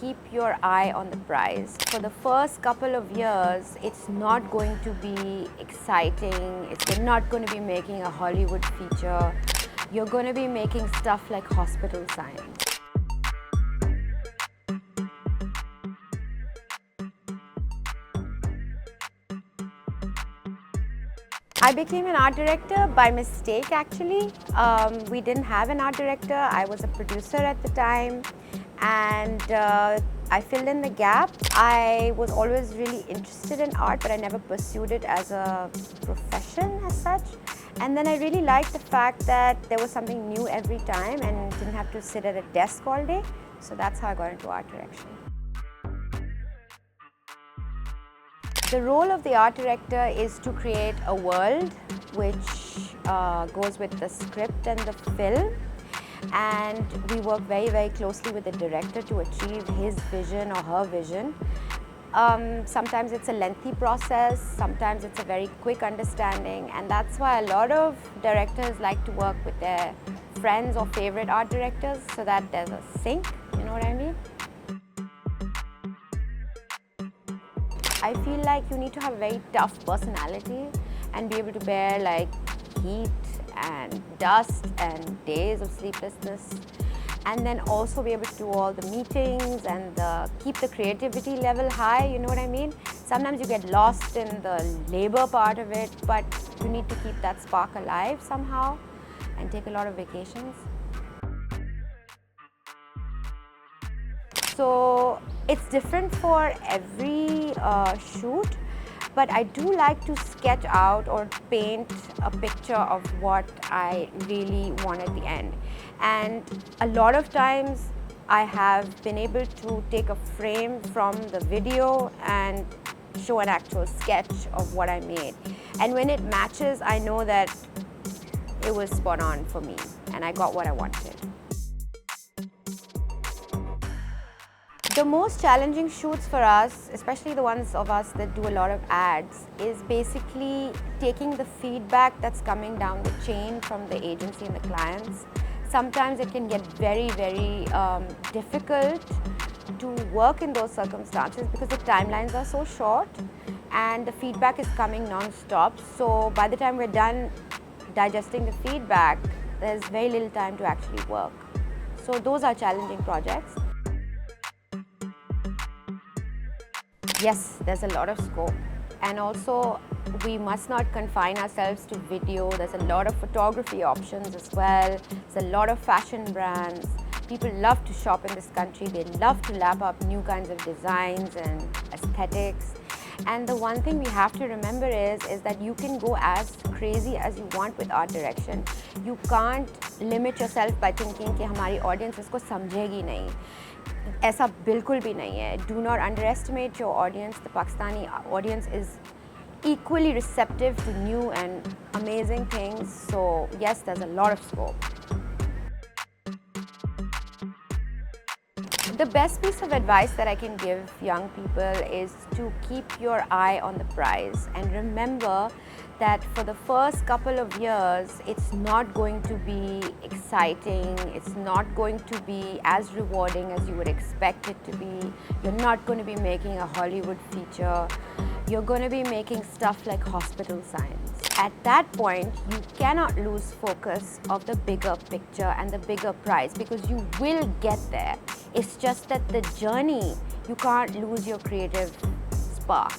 keep your eye on the prize. For the first couple of years, it's not going to be exciting. You're not going to be making a Hollywood feature. You're going to be making stuff like hospital science. I became an art director by mistake, actually. We didn't have an art director. I was a producer at the time, and I filled in the gap. I was always really interested in art, but I never pursued it as a profession as such. And then I really liked the fact that there was something new every time and didn't have to sit at a desk all day. So that's how I got into art direction. The role of the art director is to create a world which goes with the script and the film, and we work very, very closely with the director to achieve his vision or her vision. Sometimes it's a lengthy process, sometimes it's a very quick understanding, and that's why a lot of directors like to work with their friends or favorite art directors so that there's a sync, you know what I mean? I feel like you need to have a very tough personality and be able to bear like heat and dust and days of sleeplessness, and then also be able to do all the meetings and keep the creativity level high, you know what I mean? Sometimes you get lost in the labor part of it, but you need to keep that spark alive somehow and take a lot of vacations. So it's different for every shoot, but I do like to sketch out or paint a picture of what I really want at the end. And a lot of times I have been able to take a frame from the video and show an actual sketch of what I made. And when it matches, I know that it was spot on for me and I got what I wanted. The most challenging shoots for us, especially the ones of us that do a lot of ads, is basically taking the feedback that's coming down the chain from the agency and the clients. Sometimes it can get very, very difficult to work in those circumstances because the timelines are so short and the feedback is coming non-stop. So by the time we're done digesting the feedback, there's very little time to actually work. So those are challenging projects. Yes, there's a lot of scope, and also we must not confine ourselves to video. There's a lot of photography options as well. There's a lot of fashion brands. People love to shop in this country. They love to lap up new kinds of designs and aesthetics. And the one thing we have to remember is that you can go as crazy as you want with art direction. You can't limit yourself by thinking कि हमारी audience इसको समझेगी नहीं. ऐसा बिल्कुल भी नहीं है. Do not underestimate your audience. The Pakistani audience is equally receptive to new and amazing things. So yes, there's a lot of scope. The best piece of advice that I can give young people is to keep your eye on the prize and remember that for the first couple of years, it's not going to be exciting, it's not going to be as rewarding as you would expect it to be. You're not going to be making a Hollywood feature. You're going to be making stuff like hospital science. At that point, you cannot lose focus of the bigger picture and the bigger prize because you will get there. It's just that the journey, you can't lose your creative spark.